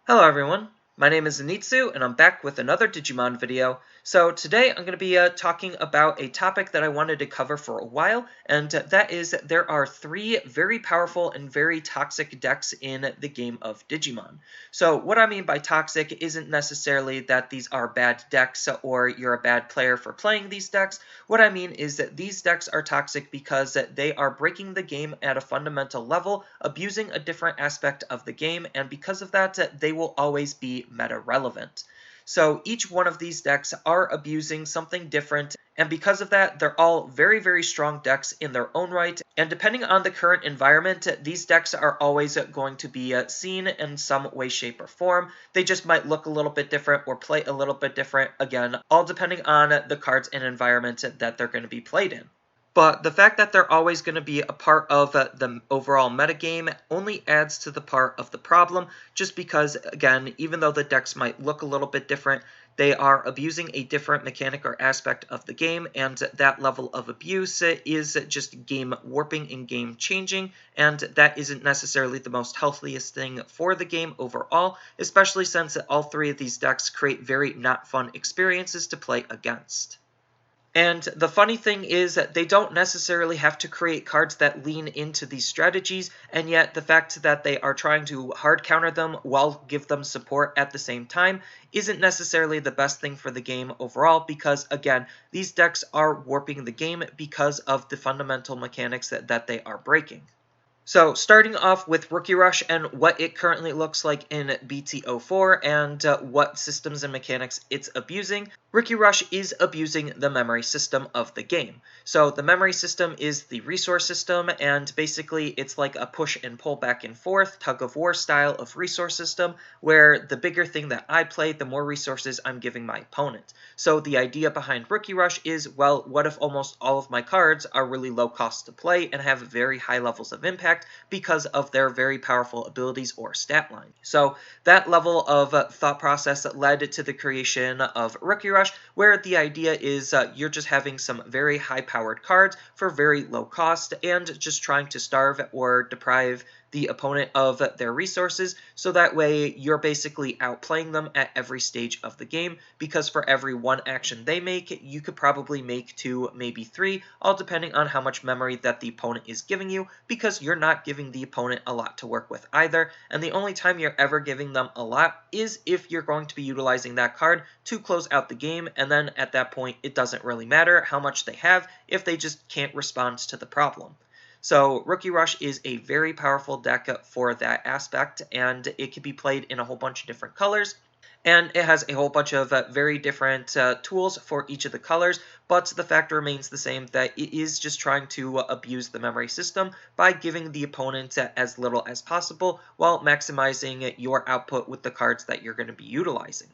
Hello everyone, my name is Zenitsu and I'm back with another Digimon video. So today I'm going to be talking about a topic that I wanted to cover for a while, and that is that there are three very powerful and very toxic decks in the game of Digimon. So what I mean by toxic isn't necessarily that these are bad decks or you're a bad player for playing these decks. What I mean is that these decks are toxic because they are breaking the game at a fundamental level, abusing a different aspect of the game, and because of that, they will always be meta relevant. So each one of these decks are abusing something different, and because of that, they're all very, very strong decks in their own right, and depending on the current environment, these decks are always going to be seen in some way, shape, or form. They just might look a little bit different or play a little bit different, again, all depending on the cards and environment that they're going to be played in. But the fact that they're always going to be a part of the overall metagame only adds to the part of the problem, just because, again, even though the decks might look a little bit different, they are abusing a different mechanic or aspect of the game, and that level of abuse is just game warping and game changing, and that isn't necessarily the most healthiest thing for the game overall, especially since all three of these decks create very not fun experiences to play against. And the funny thing is that they don't necessarily have to create cards that lean into these strategies, and yet the fact that they are trying to hard counter them while give them support at the same time isn't necessarily the best thing for the game overall, because again, these decks are warping the game because of the fundamental mechanics that they are breaking. So starting off with Rookie Rush and what it currently looks like in BT04 and what systems and mechanics it's abusing. Rookie Rush is abusing the memory system of the game. So the memory system is the resource system, and basically it's like a push and pull back and forth tug of war style of resource system, where the bigger thing that I play, the more resources I'm giving my opponent. So the idea behind Rookie Rush is, well, what if almost all of my cards are really low cost to play and have very high levels of impact because of their very powerful abilities or stat line. So that level of thought process led to the creation of Rookie Rush, where the idea is you're just having some very high-powered cards for very low cost and just trying to starve or deprive the opponent of their resources, so that way you're basically outplaying them at every stage of the game, because for every one action they make, you could probably make two, maybe three, all depending on how much memory that the opponent is giving you, because you're not giving the opponent a lot to work with either, and the only time you're ever giving them a lot is if you're going to be utilizing that card to close out the game, and then at that point it doesn't really matter how much they have if they just can't respond to the problem. So Rookie Rush is a very powerful deck for that aspect, and it can be played in a whole bunch of different colors. And it has a whole bunch of very different tools for each of the colors, but the fact remains the same that it is just trying to abuse the memory system by giving the opponent as little as possible while maximizing your output with the cards that you're going to be utilizing.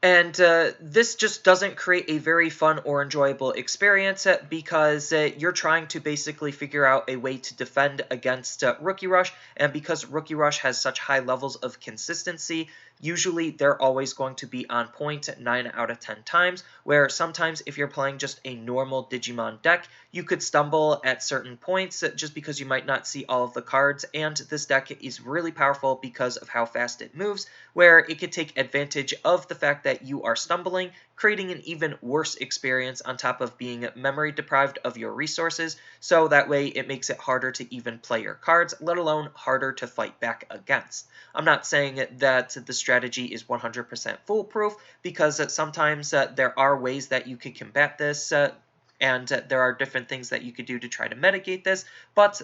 And this just doesn't create a very fun or enjoyable experience because you're trying to basically figure out a way to defend against Rookie Rush, and because Rookie Rush has such high levels of consistency, usually they're always going to be on point 9 out of 10 times, where sometimes if you're playing just a normal Digimon deck, you could stumble at certain points just because you might not see all of the cards, and this deck is really powerful because of how fast it moves, where it could take advantage of the fact that you are stumbling, creating an even worse experience on top of being memory deprived of your resources, so that way it makes it harder to even play your cards, let alone harder to fight back against. I'm not saying that the strategy is 100% foolproof, because sometimes there are ways that you could combat this, and there are different things that you could do to try to mitigate this, but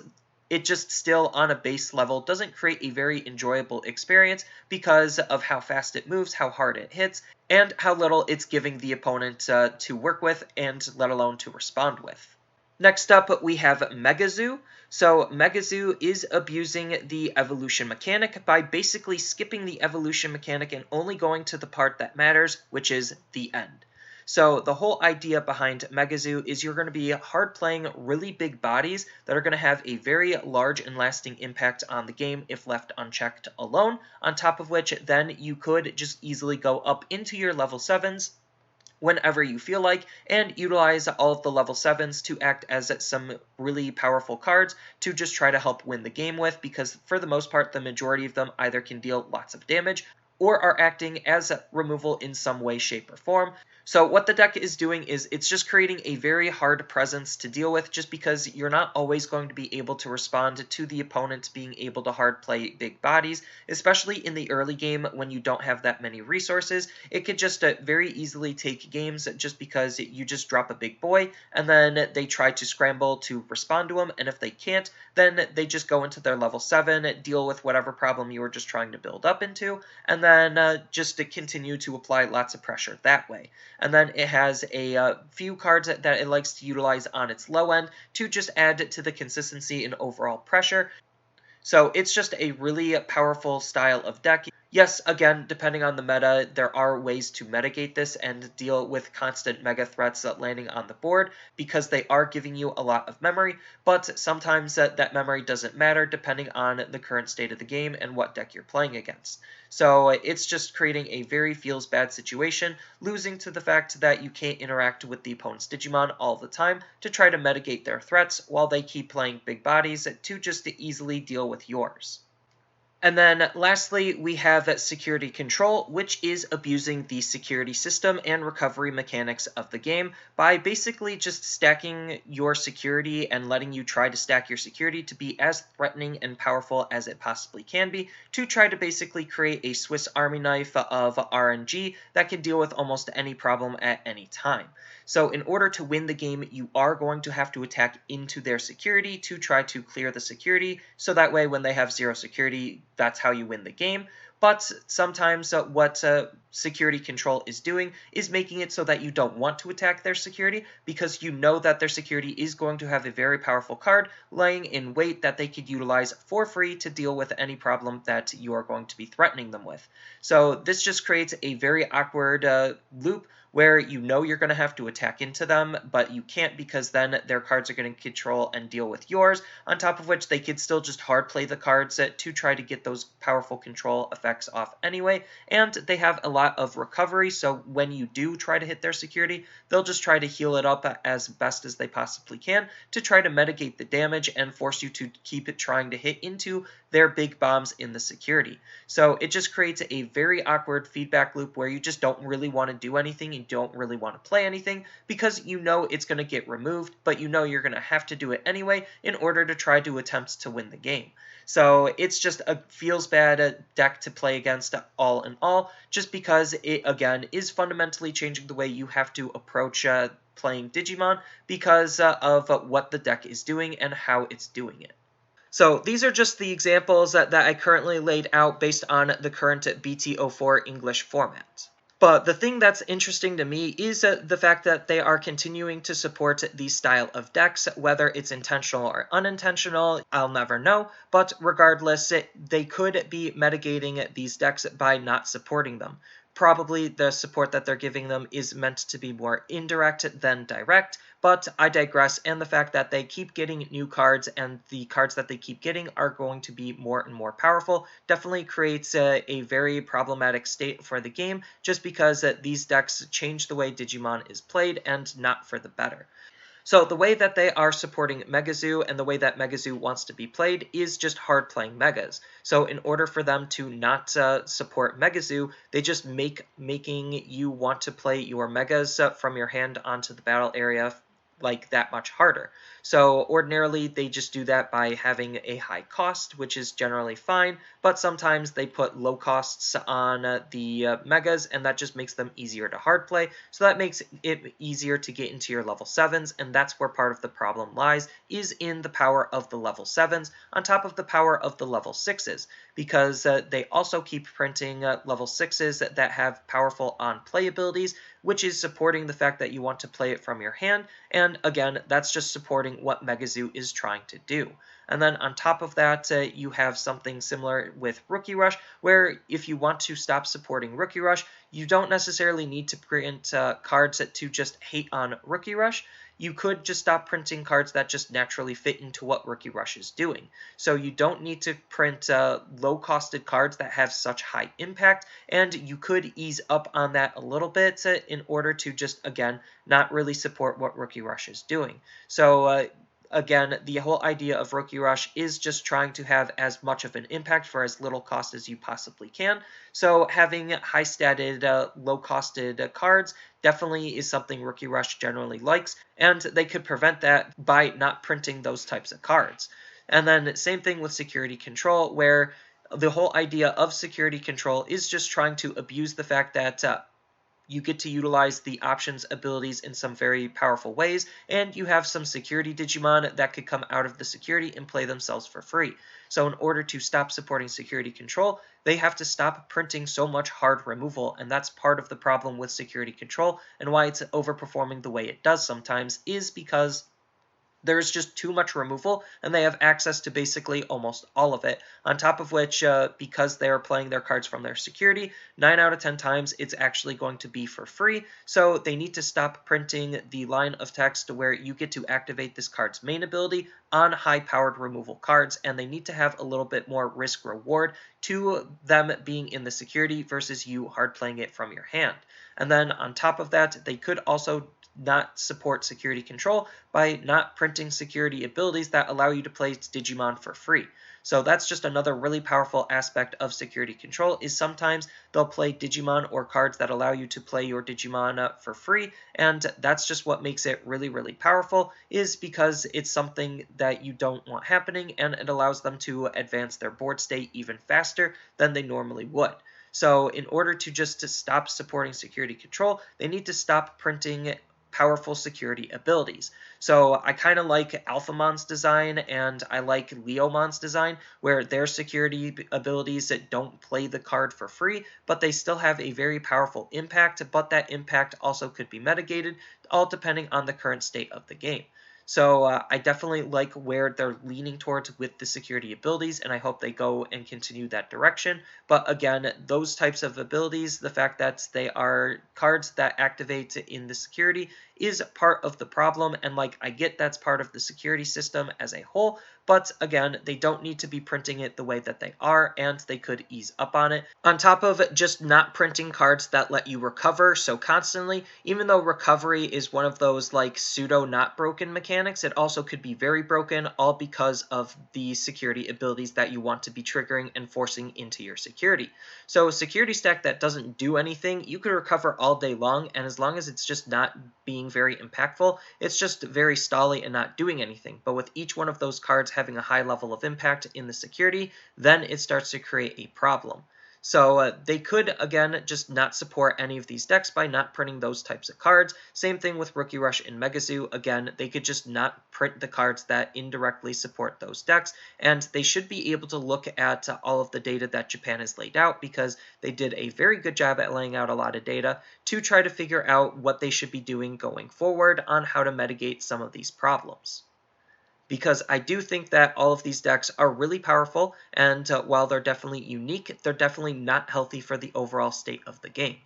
it just still, on a base level, doesn't create a very enjoyable experience because of how fast it moves, how hard it hits, and how little it's giving the opponent to work with and let alone to respond with. Next up, we have Megazoo. So Megazoo is abusing the evolution mechanic by basically skipping the evolution mechanic and only going to the part that matters, which is the end. So the whole idea behind Megazoo is you're going to be hard playing really big bodies that are going to have a very large and lasting impact on the game if left unchecked alone, on top of which then you could just easily go up into your level 7s whenever you feel like, and utilize all of the level 7s to act as some really powerful cards to just try to help win the game with, because for the most part, the majority of them either can deal lots of damage or are acting as removal in some way, shape, or form. So what the deck is doing is it's just creating a very hard presence to deal with, just because you're not always going to be able to respond to the opponent being able to hard play big bodies, especially in the early game when you don't have that many resources. It could just very easily take games just because you just drop a big boy and then they try to scramble to respond to him, and if they can't, then they just go into their level 7, deal with whatever problem you were just trying to build up into, and then just to continue to apply lots of pressure that way. And then it has a few cards that it likes to utilize on its low end to just add to the consistency and overall pressure. So it's just a really powerful style of deck. Yes, again, depending on the meta, there are ways to mitigate this and deal with constant mega threats landing on the board, because they are giving you a lot of memory, but sometimes that memory doesn't matter depending on the current state of the game and what deck you're playing against. So it's just creating a very feels bad situation, losing to the fact that you can't interact with the opponent's Digimon all the time to try to mitigate their threats while they keep playing big bodies to just easily deal with yours. And then lastly, we have security control, which is abusing the security system and recovery mechanics of the game by basically just stacking your security and letting you try to stack your security to be as threatening and powerful as it possibly can be, to try to basically create a Swiss Army knife of RNG that can deal with almost any problem at any time. So in order to win the game, you are going to have to attack into their security to try to clear the security, so that way when they have zero security, that's how you win the game. But sometimes what security control is doing is making it so that you don't want to attack their security, because you know that their security is going to have a very powerful card laying in wait that they could utilize for free to deal with any problem that you are going to be threatening them with. So this just creates a very awkward loop where you know you're going to have to attack into them, but you can't, because then their cards are going to control and deal with yours, on top of which they could still just hard play the cards to try to get those powerful control effects off anyway, and they have a lot of recovery, so when you do try to hit their security, they'll just try to heal it up as best as they possibly can to try to mitigate the damage and force you to keep it trying to hit into their big bombs in the security. So it just creates a very awkward feedback loop where you just don't really want to do anything, you don't really want to play anything, because you know it's going to get removed, but you know you're going to have to do it anyway in order to try to attempt to win the game. So it's just a feels bad deck to play against all in all, just because it, again, is fundamentally changing the way you have to approach playing Digimon because of what the deck is doing and how it's doing it. So these are just the examples that I currently laid out based on the current BT04 English format. But the thing that's interesting to me is the fact that they are continuing to support these style of decks, whether it's intentional or unintentional, I'll never know, but regardless, they could be mitigating these decks by not supporting them. Probably the support that they're giving them is meant to be more indirect than direct, but I digress, and the fact that they keep getting new cards and the cards that they keep getting are going to be more and more powerful definitely creates a very problematic state for the game, just because these decks change the way Digimon is played and not for the better. So the way that they are supporting Megazoo and the way that Megazoo wants to be played is just hard playing Megas. So in order for them to not support Megazoo, they just making you want to play your Megas from your hand onto the battle area like that much harder. So ordinarily they just do that by having a high cost, which is generally fine, but sometimes they put low costs on the Megas, and that just makes them easier to hard play, so that makes it easier to get into your level 7s, and that's where part of the problem lies, is in the power of the level 7s on top of the power of the level 6s, because they also keep printing level 6s that have powerful on-play abilities, which is supporting the fact that you want to play it from your hand, and again, that's just supporting what Megazoo is trying to do. And then on top of that, you have something similar with Rookie Rush, where if you want to stop supporting Rookie Rush, you don't necessarily need to print cards to just hate on Rookie Rush. you could just stop printing cards that just naturally fit into what Rookie Rush is doing. So you don't need to print low-costed cards that have such high impact, and you could ease up on that a little bit in order to just, again, not really support what Rookie Rush is doing. So again, the whole idea of Rookie Rush is just trying to have as much of an impact for as little cost as you possibly can. So having high-statted, low-costed cards definitely is something Rookie Rush generally likes, and they could prevent that by not printing those types of cards. And then same thing with Security Control, where the whole idea of Security Control is just trying to abuse the fact that you get to utilize the options abilities in some very powerful ways, and you have some security Digimon that could come out of the security and play themselves for free. So in order to stop supporting Security Control, they have to stop printing so much hard removal, and that's part of the problem with Security Control, and why it's overperforming the way it does sometimes, is because there's just too much removal, and they have access to basically almost all of it. On top of which, because they are playing their cards from their security, 9 out of 10 times it's actually going to be for free, so they need to stop printing the line of text where you get to activate this card's main ability on high-powered removal cards, and they need to have a little bit more risk-reward to them being in the security versus you hard-playing it from your hand. And then on top of that, they could also not support Security Control by not printing security abilities that allow you to play Digimon for free. So that's just another really powerful aspect of Security Control, is sometimes they'll play Digimon or cards that allow you to play your Digimon for free, and that's just what makes it really, really powerful, is because it's something that you don't want happening, and it allows them to advance their board state even faster than they normally would. So in order to stop supporting Security Control, they need to stop printing powerful security abilities. So I kind of like Alphamon's design, and I like Leomon's design, where their security abilities don't play the card for free, but they still have a very powerful impact, but that impact also could be mitigated, all depending on the current state of the game. So I definitely like where they're leaning towards with the security abilities, and I hope they go and continue that direction. But again, those types of abilities, the fact that they are cards that activate in the security, is part of the problem, and I get that's part of the security system as a whole, but again, they don't need to be printing it the way that they are, and they could ease up on it. On top of just not printing cards that let you recover so constantly, even though recovery is one of those pseudo not broken mechanics, it also could be very broken, all because of the security abilities that you want to be triggering and forcing into your security. So a security stack that doesn't do anything, you could recover all day long, and as long as it's just not being very impactful, it's just very stally and not doing anything. But with each one of those cards having a high level of impact in the security, then it starts to create a problem. So they could, again, just not support any of these decks by not printing those types of cards. Same thing with Rookie Rush and Megazoo. Again, they could just not print the cards that indirectly support those decks, and they should be able to look at all of the data that Japan has laid out, because they did a very good job at laying out a lot of data to try to figure out what they should be doing going forward on how to mitigate some of these problems. Because I do think that all of these decks are really powerful, and while they're definitely unique, they're definitely not healthy for the overall state of the game.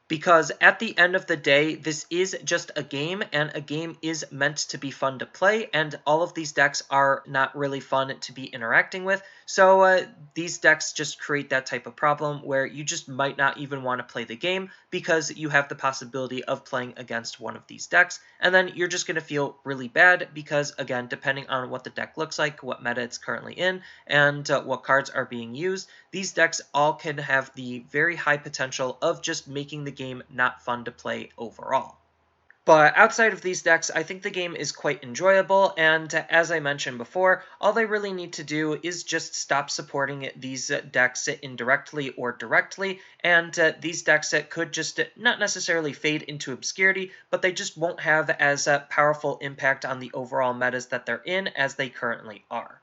Because at the end of the day, this is just a game, and a game is meant to be fun to play, and all of these decks are not really fun to be interacting with, so these decks just create that type of problem where you just might not even want to play the game because you have the possibility of playing against one of these decks, and then you're just going to feel really bad because, again, depending on what the deck looks like, what meta it's currently in, and what cards are being used, these decks all can have the very high potential of just making the game not fun to play overall. But outside of these decks, I think the game is quite enjoyable, and as I mentioned before, all they really need to do is just stop supporting these decks indirectly or directly, and these decks could just not necessarily fade into obscurity, but they just won't have as powerful impact on the overall metas that they're in as they currently are.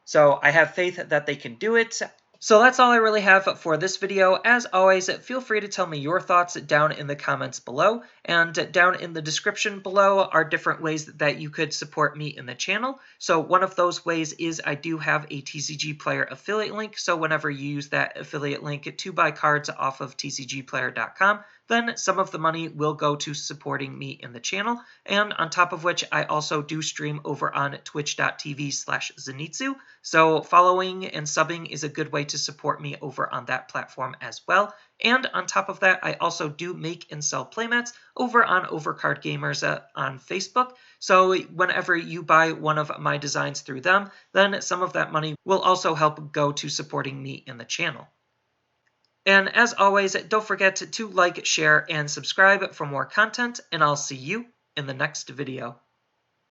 So I have faith that they can do it. So that's all I really have for this video. As always, feel free to tell me your thoughts down in the comments below, and down in the description below are different ways that you could support me in the channel. So one of those ways is I do have a TCG Player affiliate link, so whenever you use that affiliate link to buy cards off of tcgplayer.com, then some of the money will go to supporting me in the channel. And on top of which, I also do stream over on twitch.tv/Zenitsu. So following and subbing is a good way to support me over on that platform as well. And on top of that, I also do make and sell playmats over on Overcard Gamers on Facebook. So whenever you buy one of my designs through them, then some of that money will also help go to supporting me in the channel. And as always, don't forget to like, share, and subscribe for more content, and I'll see you in the next video.